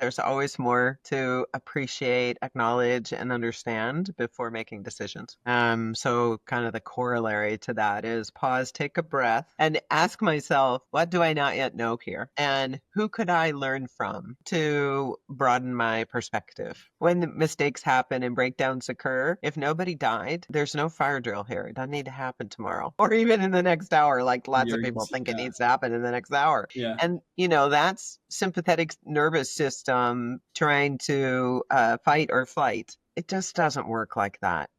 there's always more to appreciate, acknowledge, and understand before making decisions. So kind of the corollary to that is pause, take a breath, and ask myself, what do I not yet know here? And who could I learn from to broaden my perspective? When mistakes happen and breakdowns occur, if nobody died, there's no fire drill here. It doesn't need to happen tomorrow or even in the next hour, like lots of people think it needs to happen in the next hour. Yeah. And, that's sympathetic nervous system trying to fight or flight. It just doesn't work like that.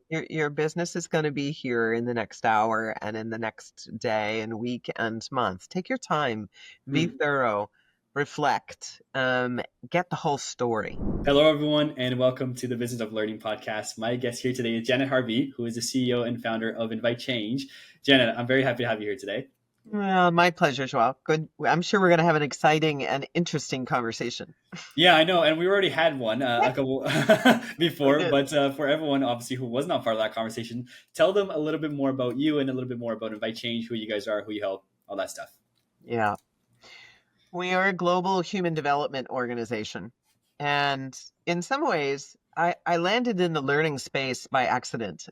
Your business is going to be here in the next hour and in the next day and week and month. Take your time, be thorough, reflect, get the whole story. Hello, everyone, and welcome to the Business of Learning podcast. My guest here today is Janet Harvey, who is the CEO and founder of inviteCHANGE. Janet, I'm very happy to have you here today. My pleasure, Joao. Good. I'm sure we're going to have an exciting and interesting conversation. Yeah, I know. And we already had one a couple before, but for everyone, obviously, who was not part of that conversation, tell them a little bit more about you and a little bit more about inviteCHANGE, who you guys are, who you help, all that stuff. Yeah. We are a global human development organization. And in some ways, I landed in the learning space by accident.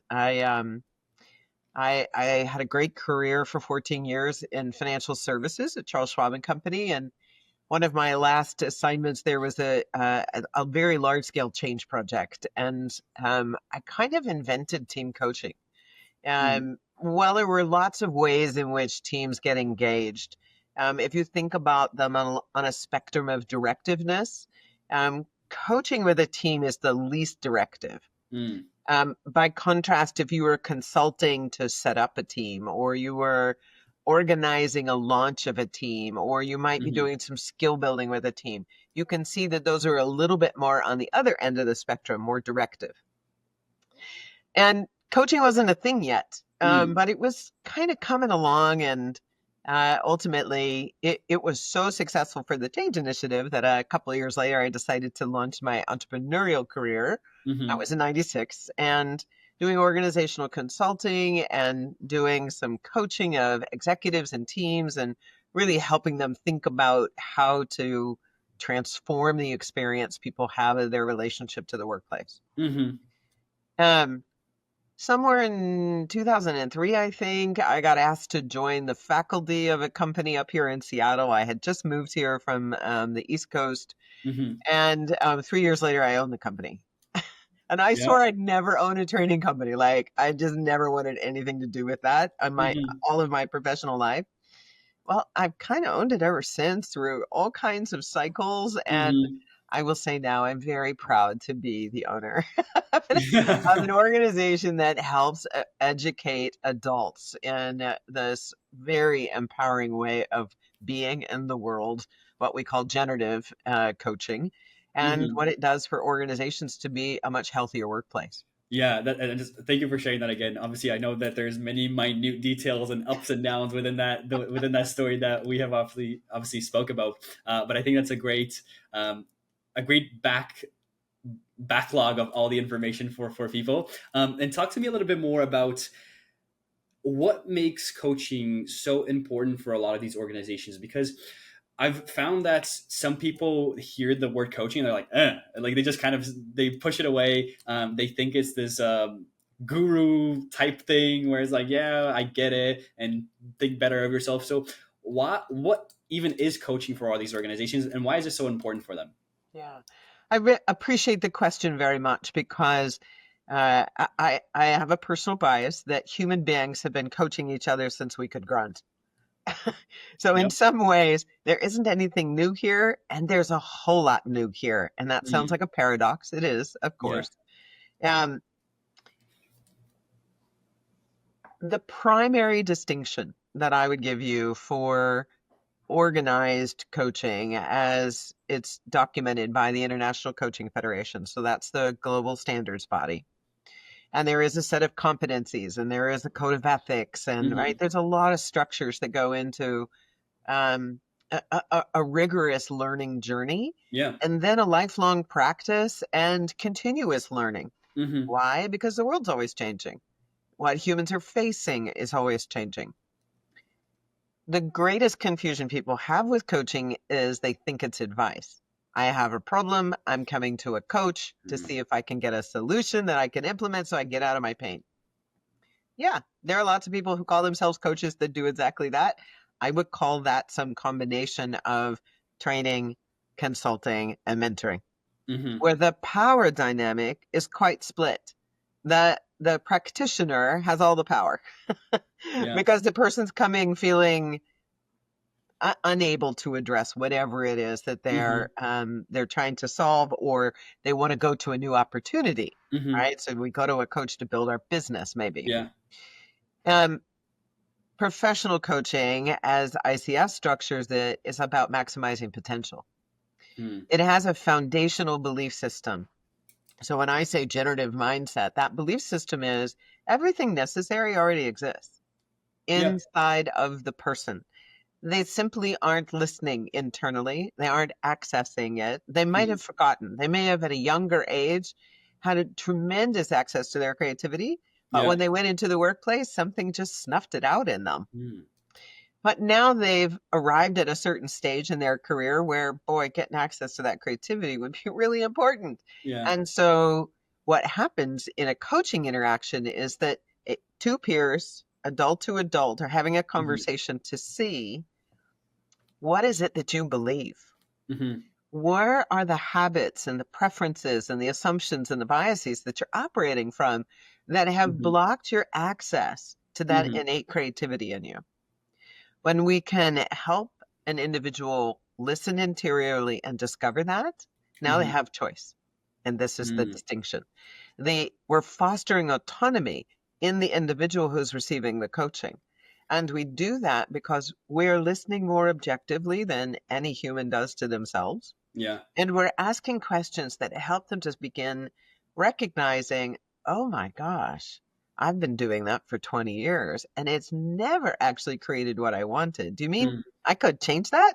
I had a great career for 14 years in financial services at Charles Schwab and Company. And one of my last assignments there was a very large-scale change project. And I kind of invented team coaching. While there were lots of ways in which teams get engaged, if you think about them on a spectrum of directiveness, coaching with a team is the least directive. By contrast, if you were consulting to set up a team, or you were organizing a launch of a team, or you might be doing some skill building with a team, you can see that those are a little bit more on the other end of the spectrum, more directive. And coaching wasn't a thing yet, but it was kind of coming along, and ultimately it was so successful for the Change Initiative that a couple of years later, I decided to launch my entrepreneurial career. That was in 96, and doing organizational consulting and doing some coaching of executives and teams and really helping them think about how to transform the experience people have of their relationship to the workplace. Somewhere in 2003, I think, I got asked to join the faculty of a company up here in Seattle. I had just moved here from the East Coast. And 3 years later, I owned the company. And I swore I'd never own a training company. Like, I just never wanted anything to do with that on all of my professional life. Well, I've kind of owned it ever since through all kinds of cycles. And I will say now I'm very proud to be the owner of an organization that helps educate adults in this very empowering way of being in the world, what we call generative coaching, and what it does for organizations to be a much healthier workplace. Yeah, and just thank you for sharing that again. Obviously, I know that there's many minute details and ups and downs within that story that we have obviously spoke about. But I think that's a great backlog of all the information for people. And talk to me a little bit more about what makes coaching so important for a lot of these organizations, because I've found that some people hear the word coaching and they're like, like they just they push it away. They think it's this guru type thing where it's like, yeah, I get it, and think better of yourself. So what even is coaching for all these organizations, and why is it so important for them? Yeah, I appreciate the question very much, because I have a personal bias that human beings have been coaching each other since we could grunt. So in some ways, there isn't anything new here, and there's a whole lot new here. And that sounds like a paradox. It is, of course. The primary distinction that I would give you for organized coaching, as it's documented by the International Coaching Federation, so that's the global standards body, and there is a set of competencies, and there is a code of ethics, and there's a lot of structures that go into a rigorous learning journey, and then a lifelong practice and continuous learning. Why? Because the world's always changing. What humans are facing is always changing. The greatest confusion people have with coaching is they think it's advice. I have a problem. I'm coming to a coach to Mm. see if I can get a solution that I can implement so I get out of my pain. Yeah, there are lots of people who call themselves coaches that do exactly that. I would call that some combination of training, consulting, and mentoring, Mm-hmm. where the power dynamic is quite split. The practitioner has all the power Yeah. because the person's coming feeling unable to address whatever it is that Mm-hmm. they're trying to solve, or they want to go to a new opportunity. Mm-hmm. Right, so we go to a coach to build our business, maybe. Yeah. Um, Professional coaching, as ICS structures it, is about maximizing potential. Mm. It has a foundational belief system. So when I say generative mindset, that belief system is everything necessary already exists Yep. inside of the person. They simply aren't listening internally. They aren't accessing it. They might Mm. have forgotten. They may have at a younger age had a tremendous access to their creativity, but Yeah. when they went into the workplace, something just snuffed it out in them. Mm. But now they've arrived at a certain stage in their career where, boy, getting access to that creativity would be really important. Yeah. And so what happens in a coaching interaction is that two peers, adult to adult, are having a Mm-hmm. conversation to see what is it that you believe? Mm-hmm. Where are the habits and the preferences and the assumptions and the biases that you're operating from that have Mm-hmm. blocked your access to that Mm-hmm. innate creativity in you? When we can help an individual listen interiorly and discover that, now they Mm-hmm. have choice. And this is the Mm. distinction. We're fostering autonomy in the individual who's receiving the coaching. And we do that because we're listening more objectively than any human does to themselves. Yeah. And we're asking questions that help them to begin recognizing, oh my gosh, I've been doing that for 20 years and it's never actually created what I wanted. Do you mean Mm. I could change that?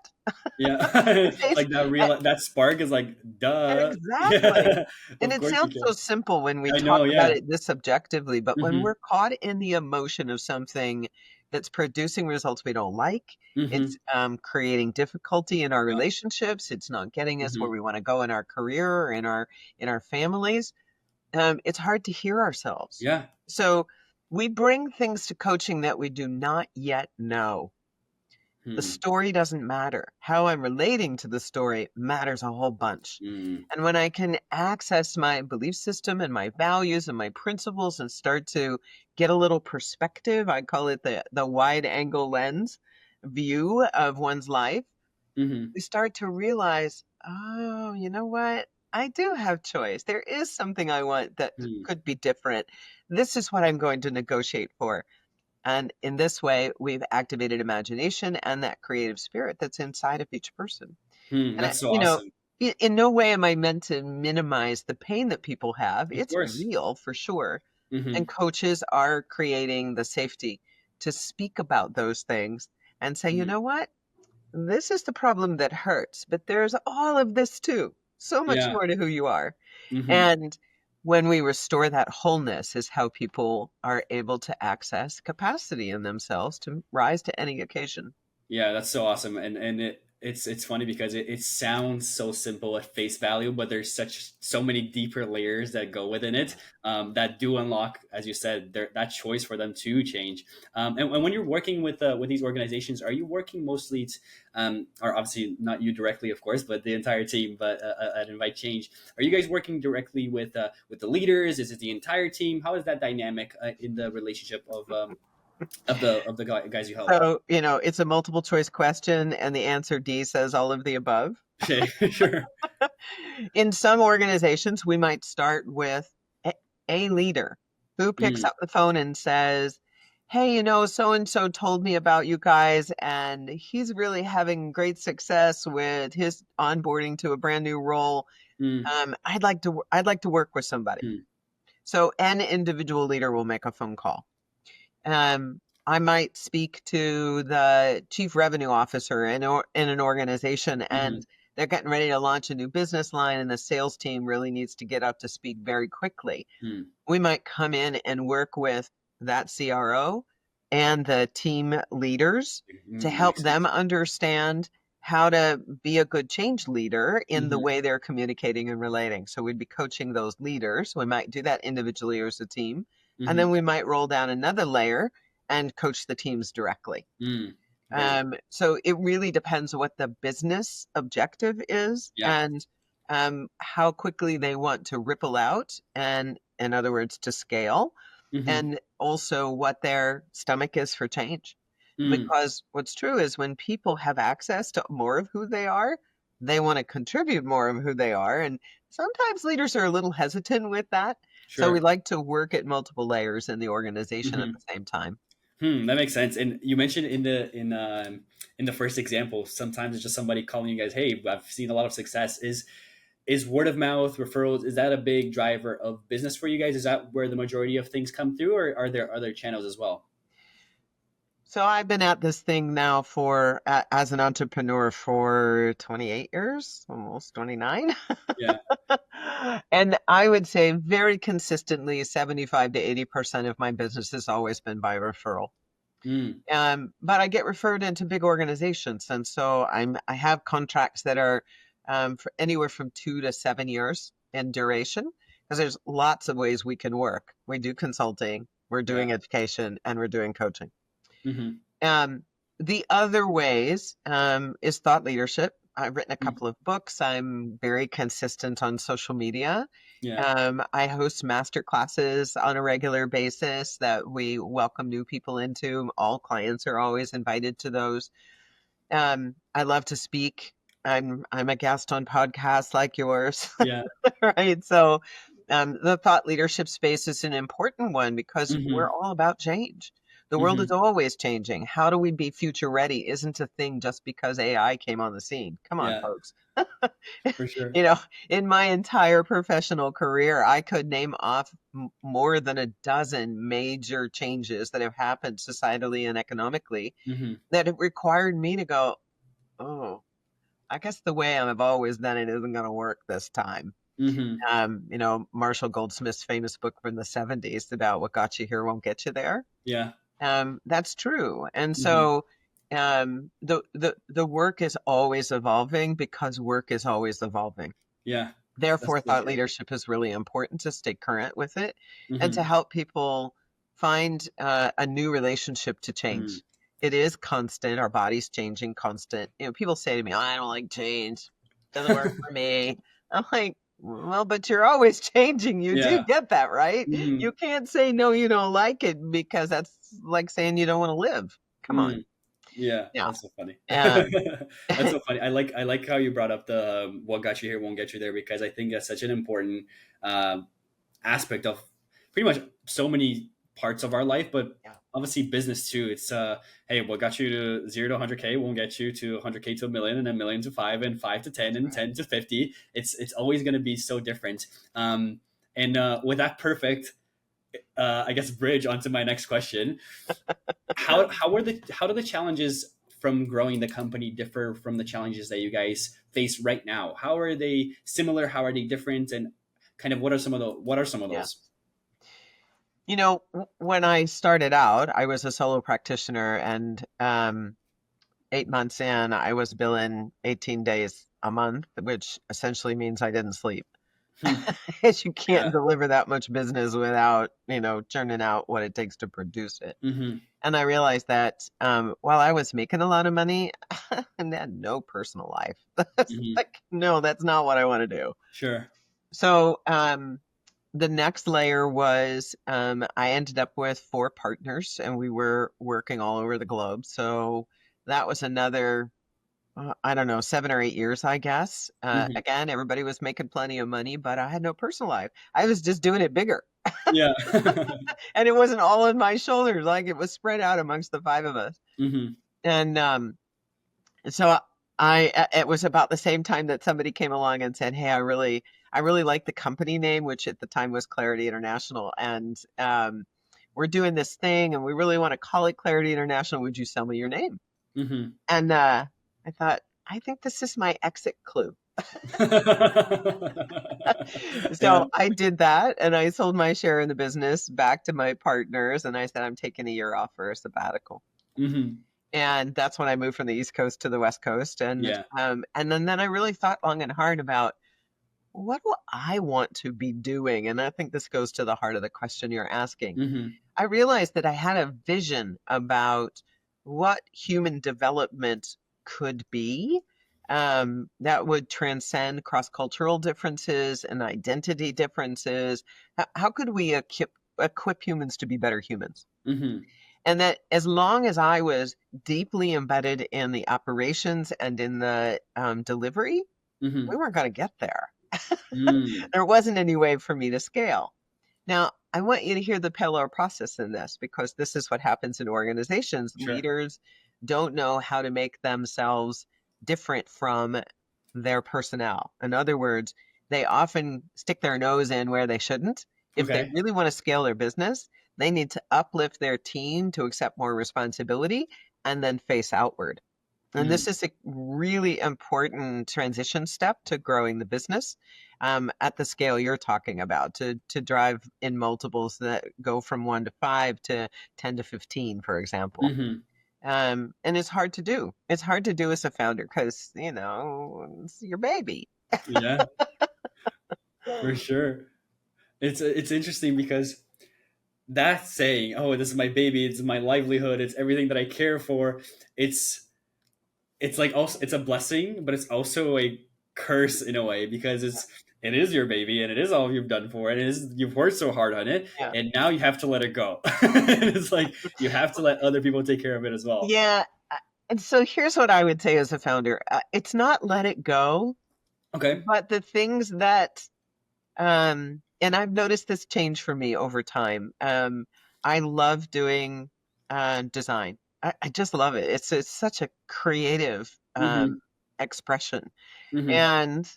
Yeah. It's- Like that uh, real that spark is like, duh. Exactly. Yeah. And Of it course you sounds so can. simple when we I talk know, about yeah. it this subjectively, but when Mm-hmm. we're caught in the emotion of something that's producing results we don't like, Mm-hmm. it's creating difficulty in our Yeah. relationships, it's not getting us where Mm-hmm. we want to go in our career or in our families. It's hard to hear ourselves. Yeah. So we bring things to coaching that we do not yet know. The Hmm. story doesn't matter. How I'm relating to the story matters a whole bunch. Mm. And when I can access my belief system and my values and my principles and start to get a little perspective, I call it the wide angle lens view of one's life, Mm-hmm. we start to realize, oh, you know what? I do have choice. There is something I want that Mm. could be different. This is what I'm going to negotiate for. And in this way, we've activated imagination and that creative spirit that's inside of each person. Mm. And, That's so awesome. in no way am I meant to minimize the pain that people have. Of It's course. real for sure. Mm-hmm. And coaches are creating the safety to speak about those things and say, you Mm. know what? This is the problem that hurts, but there's all of this too. So much Yeah. more to who you are. Mm-hmm. And when we restore that wholeness is how people are able to access capacity in themselves to rise to any occasion. Yeah, that's so awesome, and it's funny because it sounds so simple at face value, but there's so many deeper layers that go within it, that do unlock, as you said, that choice for them to change. And when you're working with these organizations, are you working mostly, or obviously not you directly, of course, but the entire team, but at Invite Change, are you guys working directly with the leaders? Is it the entire team? How is that dynamic in the relationship of the guys you help? So, it's a multiple choice question, and the answer D says all of the above. Okay, sure. In some organizations, we might start with a, a leader who picks Mm, up the phone and says, hey, so and so told me about you guys, and he's really having great success with his onboarding to a brand new role. mm, I'd like to work with somebody. mm, So an individual leader will make a phone call. I might speak to the chief revenue officer in an organization, mhm, and they're getting ready to launch a new business line, and the sales team really needs to get up to speed very quickly. mm, We might come in and work with that CRO and the team leaders to help makes them sense. understand how to be a good change leader in the Mm-hmm. way they're communicating and relating. So we'd be coaching those leaders. We might do that individually or as a team. And Mm-hmm. then we might roll down another layer and coach the teams directly. Mm. Very. So it really depends what the business objective is Yeah. and how quickly they want to ripple out and, in other words, to scale, Mm-hmm. and also what their stomach is for change. Mm. Because what's true is when people have access to more of who they are, they want to contribute more of who they are. And sometimes leaders are a little hesitant with that. So we Sure. like to work at multiple layers in the organization at Mm-hmm. the same time. That makes sense. And you mentioned in the first example, sometimes it's just somebody calling you guys, "Hey, I've seen a lot of success." Is word of mouth referrals, is that a big driver of business for you guys? Is that where the majority of things come through, or are there other channels as well? So I've been at this thing now for, as an entrepreneur for 28 years, almost 29. Yeah. And I would say very consistently 75 to 80% of my business has always been by referral. Mm. But I get referred into big organizations. And so I have contracts that are for anywhere from 2 to 7 years in duration, because there's lots of ways we can work. We do consulting, we're Yeah. doing education, and we're doing coaching. Mm-hmm. Um, the other ways is thought leadership. I've written a Mm. couple of books. I'm very consistent on social media. Yeah. I host master classes on a regular basis that we welcome new people into. All clients are always invited to those. I love to speak. I'm a guest on podcasts like yours, Yeah. right? So the thought leadership space is an important one because we're Mm-hmm. all about change. The world is Mm-hmm. always changing. How do we be future ready isn't a thing just because AI came on the scene. Come on, Yeah. folks. For sure. You know, in my entire professional career, I could name off more than a dozen major changes that have happened societally and economically Mm-hmm. that have required me to go, oh, I guess the way I've always done it isn't going to work this time. Mm-hmm. Marshall Goldsmith's famous book from the 70s about what got you here won't get you there. Yeah. That's true. And Mm-hmm. so the work is always evolving because work is always evolving. Yeah. That's Therefore, so thought true. leadership is really important to stay current with it and to Mm-hmm. help people find a new relationship to Mm. change. It is constant. Our body's changing constant. People say to me, "Oh, I don't like change. Doesn't work for me." I'm like, well, but you're always changing. You do Yeah. get that, right? Mm-hmm. You can't say, no, you don't like it, because that's like saying you don't want to live. Come on. Mm. Yeah, Yeah. that's so funny. Uh, That's so funny. I like how you brought up the what got you here won't get you there, because I think that's such an important um, aspect of pretty much so many parts of our life, but yeah. obviously business too. It's hey, what got you to 0 to 100K won't get you to 100K to a million, and a million to five, and five to 10, and Right. 10 to 50. It's always going to be so different. And with that perfect, I guess, bridge onto my next question. How do the challenges from growing the company differ from the challenges that you guys face right now? How are they similar? How are they different? And kind of what are some of Yeah. those? When I started out, I was a solo practitioner, and 8 months in, I was billing 18 days a month, which essentially means I didn't sleep. Hmm. As you can't Yeah. deliver that much business without, churning out what it takes to produce it. Hmm. And I realized that while I was making a lot of money, and had no personal life. That's Hmm. like, no, that's not what I want to do. Sure. So the next layer was I ended up with 4 partners, and we were working all over the globe. So that was another, I don't know, 7 or 8 years, I guess. Hmm. Again, everybody was making plenty of money, but I had no personal life. I was just doing it bigger. Yeah. And it wasn't all on my shoulders. Like, it was spread out amongst the 5 of us. Hmm. And so it was about the same time that somebody came along and said, "Hey, I really like the company name," which at the time was Clarity International, and we're doing this thing, and we really want to call it Clarity International. Would you sell me your name? Hmm. And I thought, I think this is my exit clue. Yeah. So I did that, and I sold my share in the business back to my partners, and I said, I'm taking a year off for a sabbatical. Hmm. And that's when I moved from the East Coast to the West Coast. Yeah. And then I really thought long and hard about what do I want to be doing? And I think this goes to the heart of the question you're asking. Mm-hmm. I realized that I had a vision about what human development could be, that would transcend cross-cultural differences and identity differences. How could we equip humans to be better humans? Mm-hmm. And that as long as I was deeply embedded in the operations and in the delivery, we Mm-hmm. weren't going to get there. Mm. There wasn't any way for me to scale. Now, I want you to hear the parallel process in this because this is what happens in organizations. Sure. Leaders don't know how to make themselves different from their personnel. In other words, they often stick their nose in where they shouldn't. If they Okay. really want to scale their business, they need to uplift their team to accept more responsibility and then face outward. And Mm. this is a really important transition step to growing the business at the scale you're talking about, to drive in multiples that go from 1 to 5 to 10 to 15, for example. Mm-hmm. And it's hard to do. It's hard to do as a founder because, you know, it's your baby. Yeah, for sure. It's interesting because that saying, "Oh, this is my baby. It's my livelihood. It's everything that I care for." It's it's like also it's a blessing, but it's also a curse in a way because it is your baby and it is all you've done for it. And it is you've worked so hard on it, Yeah. and now you have to let it go. And it's like you have to let other people take care of it as well. Yeah. And so here's what I would say as a founder, it's not let it go, Okay. but the things that and I've noticed this change for me over time. I love doing design. I just love it. It's such a creative Mm-hmm. expression, Mm-hmm. and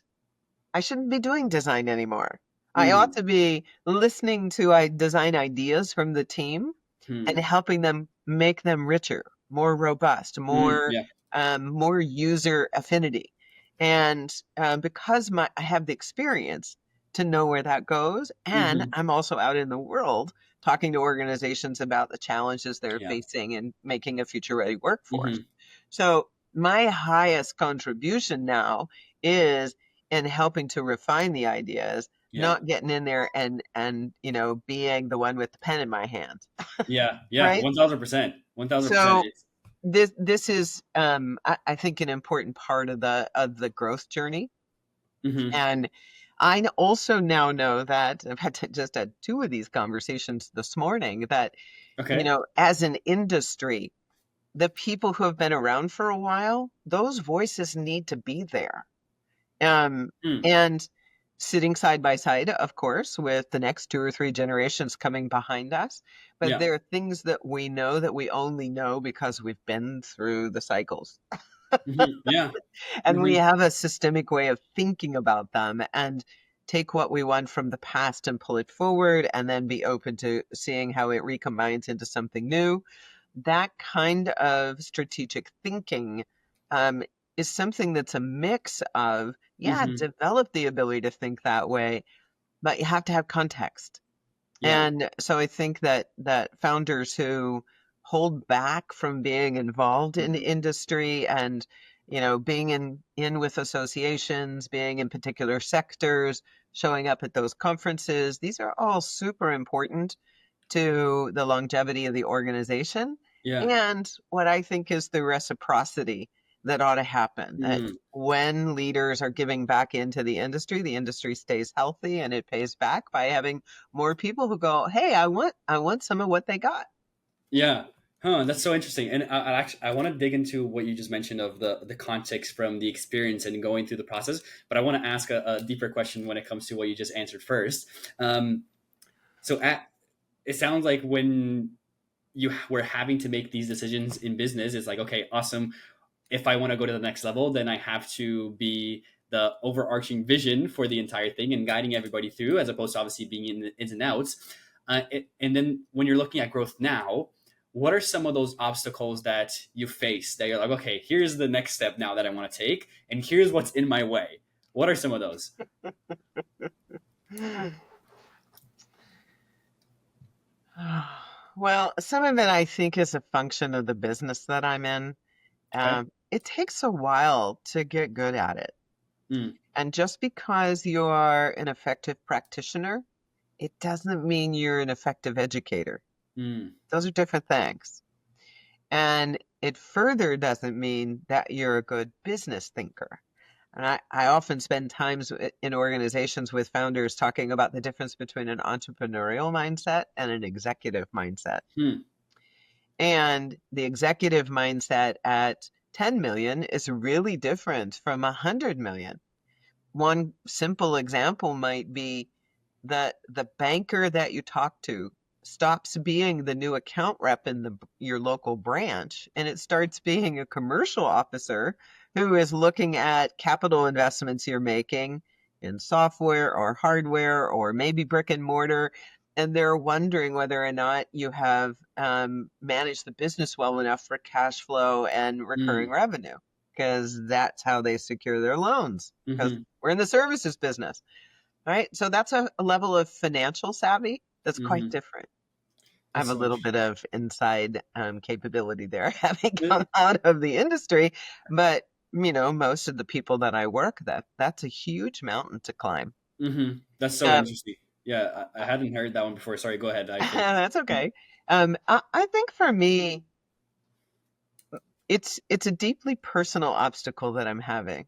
I shouldn't be doing design anymore. I ought Mm-hmm. to be listening to design ideas from the team and helping them make them richer, more robust, more Yeah. more user affinity. And because I have the experience to know where that goes, and Mm-hmm. I'm also out in the world talking to organizations about the challenges they're Yeah. facing and making a future ready workforce. Mm-hmm. So my highest contribution now is in helping to refine the ideas, Yeah. not getting in there and being the one with the pen in my hand, Yeah. Yeah. right? 1000%. 1000%. So It's this is I think an important part of the growth journey. mm-hmm. And also now know that I've just had two of these conversations this morning that, Okay. as an industry, the people who have been around for a while, those voices need to be there. Um, Mm. and sitting side by side, of course, with the next 2 or 3 generations coming behind us. But Yeah. there are things that we know that we only know because we've been through the cycles. Mm-hmm. Yeah. And we Mm-hmm. have a systemic way of thinking about them and take what we want from the past and pull it forward and then be open to seeing how it recombines into something new. That kind of strategic thinking um, is something that's a mix of, yeah, Mm-hmm. develop the ability to think that way, but you have to have context. Yeah. And so I think that founders who hold back from being involved in industry and being in with associations, being in particular sectors, showing up at those conferences, these are all super important to the longevity of the organization Yeah. and what I think is the reciprocity that ought to happen. That Mm. when leaders are giving back into the industry stays healthy and it pays back by having more people who go, "Hey, I want some of what they got." Yeah. Huh, that's so interesting. And I want to dig into what you just mentioned of the context from the experience and going through the process. But I want to ask a deeper question when it comes to what you just answered first. Um, it sounds like when you were having to make these decisions in business, it's like, okay, awesome. If I want to go to the next level, then I have to be the overarching vision for the entire thing and guiding everybody through, as opposed to obviously being in the ins and outs. And then when you're looking at growth now, what are some of those obstacles that you face that you're like, okay, here's the next step now that I want to take, and here's what's in my way? What are some of those? Well, some of it I think is a function of the business that I'm in. Okay. It takes a while to get good at it. Mm, And just because you are an effective practitioner, it doesn't mean you're an effective educator. mm, Those are different things. And it further doesn't mean that you're a good business thinker. And I often spend times in organizations with founders talking about the difference between an entrepreneurial mindset and an executive mindset. mm, And the executive mindset at 10 million is really different from 100 million. One simple example might be that the banker that you talk to stops being the new account rep in your local branch and it starts being a commercial officer who is looking at capital investments you're making in software or hardware or maybe brick and mortar. And they're wondering whether or not you have managed the business well enough for cash flow and recurring mm, revenue, because that's how they secure their loans, because mm-hmm, we're in the services business. Right. So that's a level of financial savvy that's quite mm-hmm. different. I have That's a so little interesting. bit of inside capability there, having come out of the industry. But, most of the people that I work, that's a huge mountain to climb. Mm-hmm. That's so Um, interesting. Yeah, I hadn't heard that one before. Sorry, go ahead. I finished. that's okay. I think for me, it's a deeply personal obstacle that I'm having.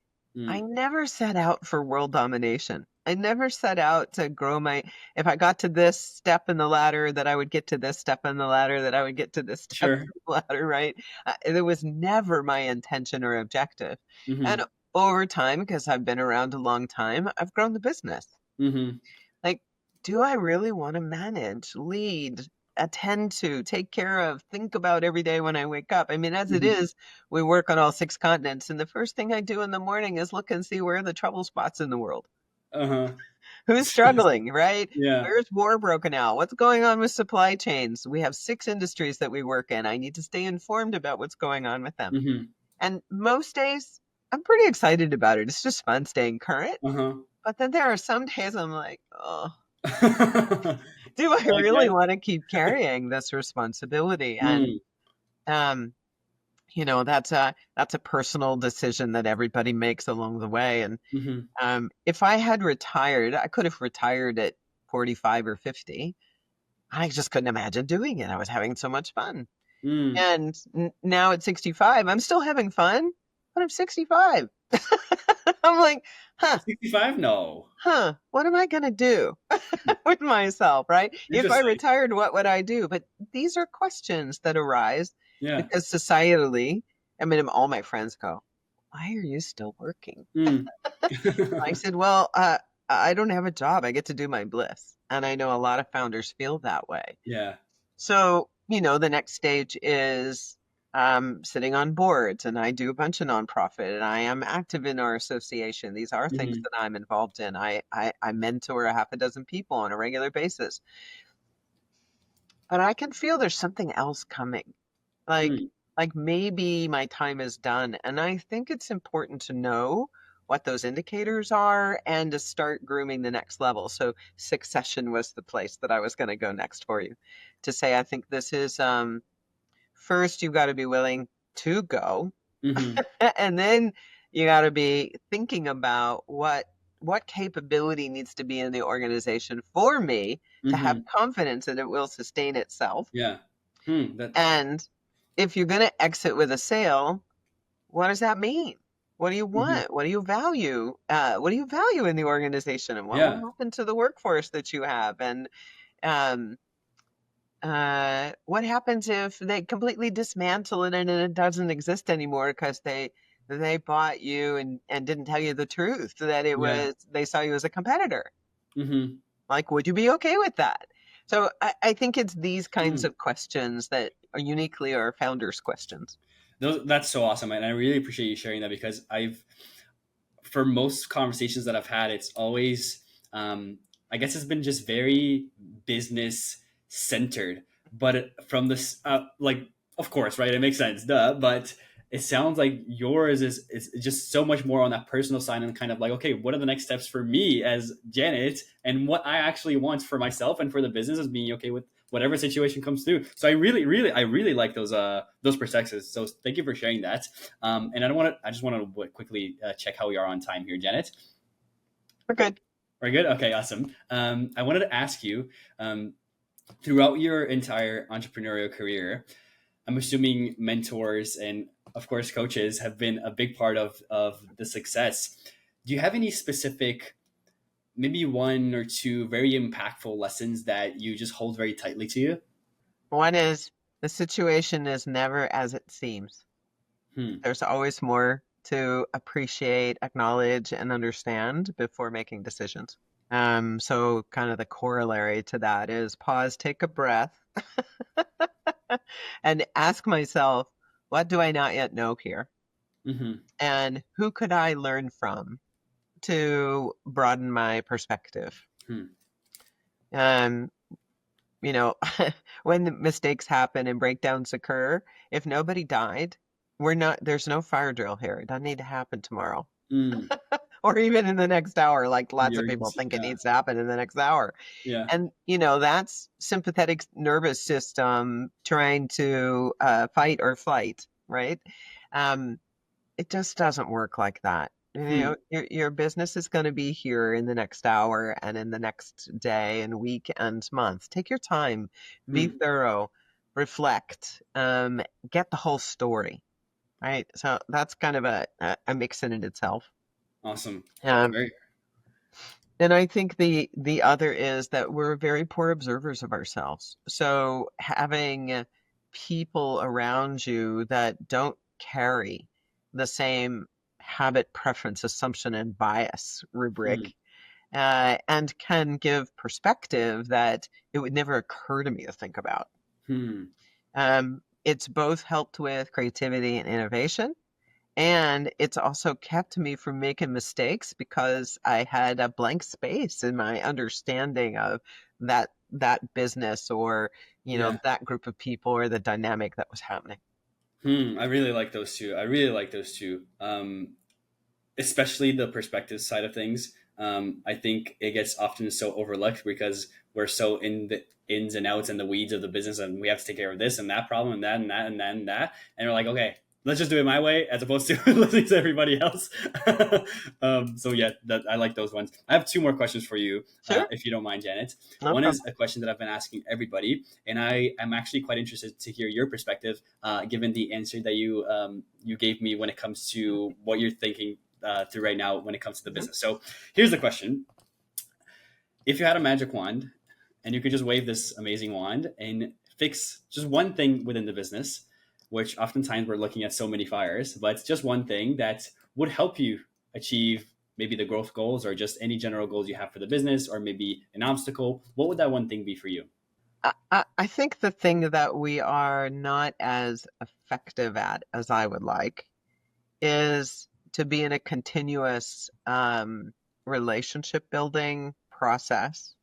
I Mm, never set out for world domination. I never set out to grow if I got to this step in the ladder, that I would get to this step in the ladder, that I would get to this step in sure. the ladder, right? It was never my intention or objective. And Mm-hmm, over time, because I've been around a long time, I've grown the business. mm-hmm, Like, do I really want to manage, lead, attend to, take care of, think about every day when I wake up? I mean, as it mm-hmm. is, we work on all 6 continents, and the first thing I do in the morning is look and see where are the trouble spots in the world. Uh-huh. Who's struggling, right? Yeah. Where's war broken out? What's going on with supply chains? We have 6 industries that we work in. I need to stay informed about what's going on with them. Mm-hmm. And most days, I'm pretty excited about it. It's just fun staying current. Uh-huh. But then there are some days I'm like, oh, I do I like really that. want to keep carrying this responsibility? And Mm, um, that's a personal decision that everybody makes along the way. And mm-hmm, if I had retired, I could have retired at 45 or 50. I just couldn't imagine doing it. I was having so much fun. mm. And now at 65, I'm still having fun, but I'm 65. I'm like, huh, 65? No. what am I going to do with myself, right? If I Interesting. retired, what would I do? But these are questions that arise Yeah. because societally, I mean, all my friends go, why are you still working? Mm. I said, well, I don't have a job. I get to do my bliss. And I know a lot of founders feel that way. Yeah. So, the next stage is sitting on boards, and I do a bunch of nonprofit, and I am active in our association. These are things Mm-hmm, that I'm involved in. I mentor a half a dozen people on a regular basis, but I can feel there's something else coming. Like, mm, like maybe my time is done. And I think it's important to know what those indicators are and to start grooming the next level. So succession was the place that I was going to go next for you, to say, I think this is first, you've got to be willing to go. mm-hmm, And then you got to be thinking about what capability needs to be in the organization for me to have mm-hmm. confidence that it will sustain itself. Yeah. Hmm. That. And if you're going to exit with a sale, what does that mean? What do you Mm-hmm. want? What do you value? What do you value in the organization? And what will Yeah. happen to the workforce that you have? And um, what happens if they completely dismantle it and it doesn't exist anymore because they bought you and didn't tell you the truth, that Yeah. they saw you as a competitor? Mm-hmm. Like, would you be okay with that? So I think it's these kinds Hmm. of questions that are uniquely our founders' questions. That's so awesome, and I really appreciate you sharing that because for most conversations that I've had, it's always, I guess it's been just very business centered. But from this, like, of course, right? It makes sense, duh. But it sounds like yours is just so much more on that personal side and kind of like, okay, what are the next steps for me as Janet, and what I actually want for myself and for the business is being okay with whatever situation comes through. So I really like those perspectives. So thank you for sharing that. And I just want to quickly check how we are on time here, Janet. We're good. We're good. Okay, awesome. I wanted to ask you, throughout your entire entrepreneurial career, I'm assuming mentors and of course coaches have been a big part of the success. Do you have any specific, maybe one or two very impactful lessons that you just hold very tightly to you? One is the situation is never as it seems. Hmm. There's always more to appreciate, acknowledge, and understand before making decisions. So kind of the corollary to that is pause, take a breath, and ask myself, what do I not yet know here? Mm-hmm. And who could I learn from to broaden my perspective? Hmm. Um, you know, when the mistakes happen and breakdowns occur, if nobody died, there's no fire drill here. It doesn't need to happen tomorrow Mm. or even in the next hour, like lots of You're people think it yeah, needs to happen in the next hour. yeah. And, that's sympathetic nervous system trying to fight or flight, right? Um, it just doesn't work like that. Hmm. Your business is going to be here in the next hour and in the next day and week and month. Take your time, be Hmm. thorough, reflect, get the whole story, right? So that's kind of a mix in it itself. Awesome. Um, Very. and I think the other is that we're very poor observers of ourselves. So having people around you that don't carry the same habit, preference, assumption, and bias Hmm. rubric, and can give perspective that it would never occur to me to think about. Hmm. It's both helped with creativity and innovation, and it's also kept me from making mistakes because I had a blank space in my understanding of that business or, Yeah. that group of people or the dynamic that was happening. Hmm. I really like those two. I really like those two. Especially the perspective side of things. I think it gets often so overlooked because we're so in the ins and outs and the weeds of the business, and we have to take care of this and that problem and that and that and that and that, and we're like, okay, let's just do it my way as opposed to listening to everybody else. So yeah, I like those ones. I have two more questions for you, Sure, if you don't mind, Janet. no One problem. is a question that I've been asking everybody, and I am actually quite interested to hear your perspective, given the answer that you gave me when it comes to what you're thinking through right now when it comes to the Mhm. business. So here's the question: if you had a magic wand and you could just wave this amazing wand and fix just one thing within the business, which oftentimes we're looking at so many fires, but it's just one thing that would help you achieve maybe the growth goals or just any general goals you have for the business, or maybe an obstacle, what would that one thing be for you? I think the thing that we are not as effective at as I would like is to be in a continuous relationship building process,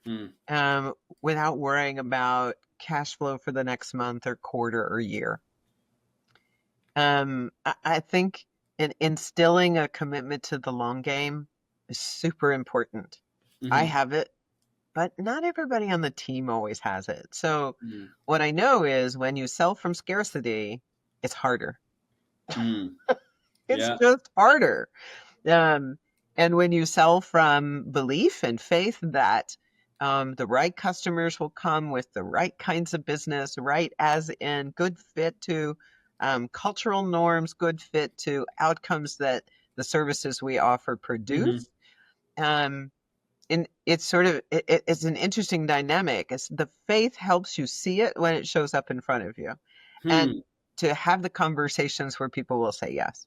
Hmm. um, without worrying about cash flow for the next month or quarter or year. I think instilling a commitment to the long game is super important. I Mm-hmm. have it, but not everybody on the team always has it. So Mm. what I know is when you sell from scarcity, it's harder. Mm. It's Yeah. just harder. Um, and when you sell from belief and faith that the right customers will come with the right kinds of business, right, as in good fit to cultural norms, good fit to outcomes that the services we offer Mm-hmm. produce. Um, and it's it's an interesting dynamic. The faith helps you see it when it shows up in front of you, and Hmm. to have the conversations where people will say yes.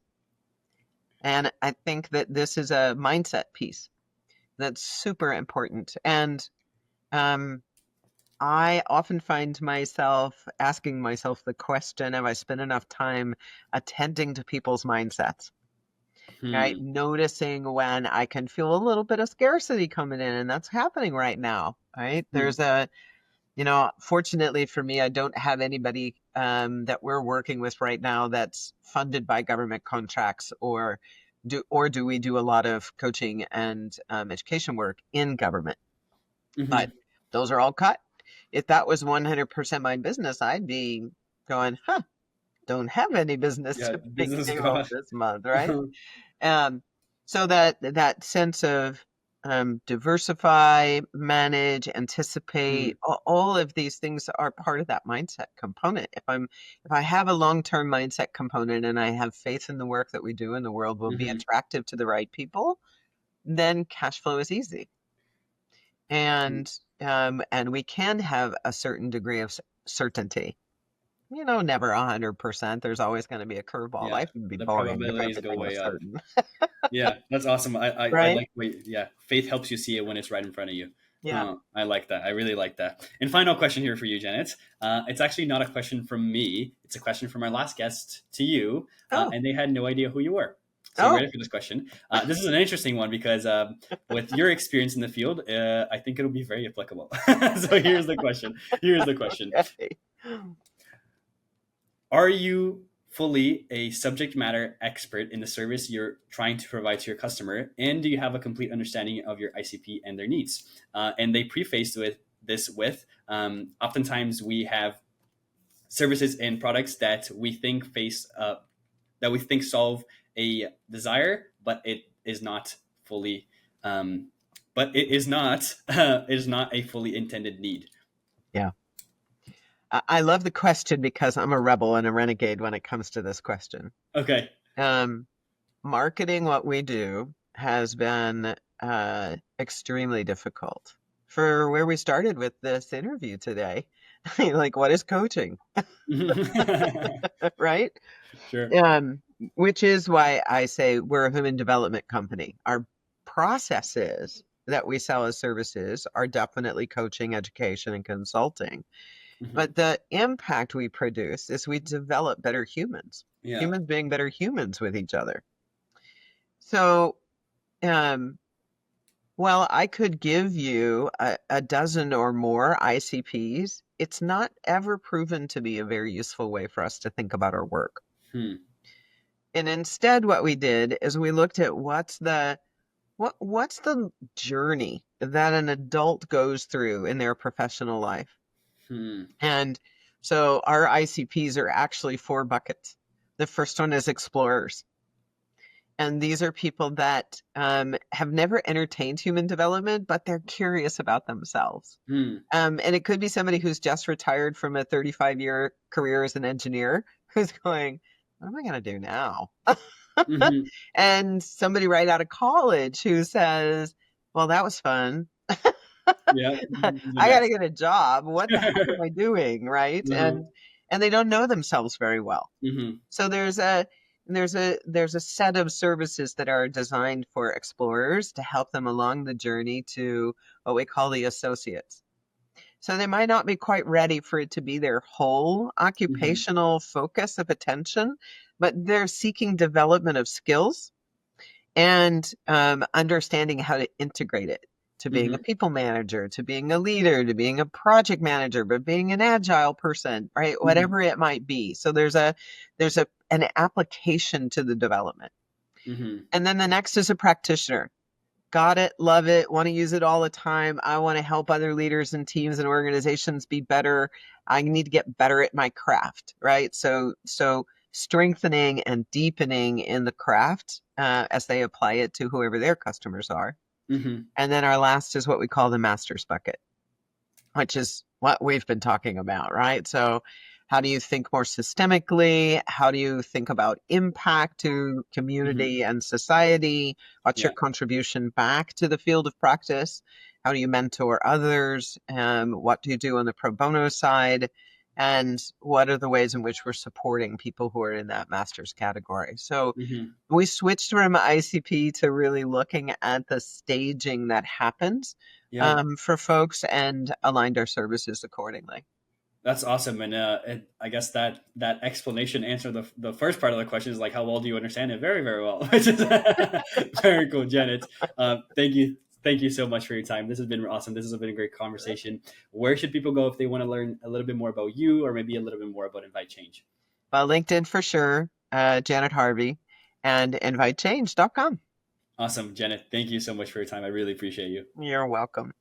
And I think that this is a mindset piece that's super important. And um, I often find myself asking myself the question, have I spent enough time attending to people's mindsets? Right? Hmm. Noticing when I can feel a little bit of scarcity coming in, and that's happening right now. Right? Hmm. Fortunately for me, I don't have anybody that we're working with right now that's funded by government contracts, or do we do a lot of coaching and education work in government? But Mm-hmm. those are all cut. if that was 100% my business, I'd be going, huh, don't have any business Yeah, to pay business payroll God. this month, right? Um, so that sense of diversify, manage, anticipate, Mm, all of these things are part of that mindset component. If I have a long-term mindset component and I have faith in the work that we do in the world will be mhm, attractive to the right people, then cash flow is easy. mm. And we can have a certain degree of certainty. Never 100%. There's always going to be a curveball. Yeah, Life would be the boring if probabilities go everything was way up. certain, Yeah, that's awesome. I right? like yeah, faith helps you see it when it's right in front of you. Yeah. I like that. I really like that. And final question here for you, Janet. It's actually not a question from me. It's a question from our last guest to you, Oh, and they had no idea who you were. So you oh, ready for this question? This is an interesting one because with your experience in the field, I think it'll be very applicable. So here's the question. Here's the question. okay. Are you fully a subject matter expert in the service you're trying to provide to your customer? And do you have a complete understanding of your ICP and their needs? And they prefaced with this with oftentimes we have services and products that we think that we think solve a desire, but it is not fully but it is not it is not a fully intended need. Yeah. I love the question because I'm a rebel and a renegade when it comes to this question. Okay. Um, Marketing what we do has been extremely difficult. For where we started with this interview today, like, what is coaching, right? Sure. Um, which is why I say we're a human development company. Our processes that we sell as services are definitely coaching, education, and consulting. Mhm. But the impact we produce is we develop better humans, Yeah. humans being better humans with each other. So, um, well, I could give you a dozen or more ICPs. It's not ever proven to be a very useful way for us to think about our work. Hmm. And instead, what we did is we looked at what's the journey that an adult goes through in their professional life. Hmm. And so our ICPs are actually four buckets. The first one is explorers. And these are people that have never entertained human development, but they're curious about themselves. Hmm. And it could be somebody who's just retired from a 35-year career as an engineer who's going, what am I going to do now? Mhm. And somebody right out of college who says, well, that was fun. Yeah. I The got to next. get a job. What the heck am I doing? Right. Uh-huh. And they don't know themselves very well. Mhm. So there's a set of services that are designed for explorers to help them along the journey to what we call the associates. So they might not be quite ready for it to be their whole Mhm. occupational focus of attention, but they're seeking development of skills and understanding how to integrate it to being a Mhm. people manager, to being a leader, to being a project manager, but being an agile person, right? Mhm. Whatever it might be. So there's an application to the development. Mhm. And then the next is a practitioner. Got it, love it, want to use it all the time. I want to help other leaders and teams and organizations be better. I need to get better at my craft, right? So strengthening and deepening in the craft as they apply it to whoever their customers are. Mhm. And then our last is what we call the master's bucket, which is what we've been talking about, right? So, how do you think more systemically? How do you think about impact to Mhm. community and society? What's your Yeah. contribution back to the field of practice? How do you mentor others? What do you do on the pro bono side? And what are the ways in which we're supporting people who are in that master's category? So, Mhm. we switched from ICP to really looking at the staging that happens Yeah. for folks and aligned our services accordingly. That's awesome, and I guess that explanation answered the first part of the question is like how well do you understand it? Very very well, which is very cool, Janet. Thank you so much for your time. This has been awesome. This has been a great conversation. Where should people go if they want to learn a little bit more about you, or maybe a little bit more about Invite Change? Well, LinkedIn for sure, Janet Harvey, and invitechange.com. Awesome, Janet. Thank you so much for your time. I really appreciate you. You're welcome.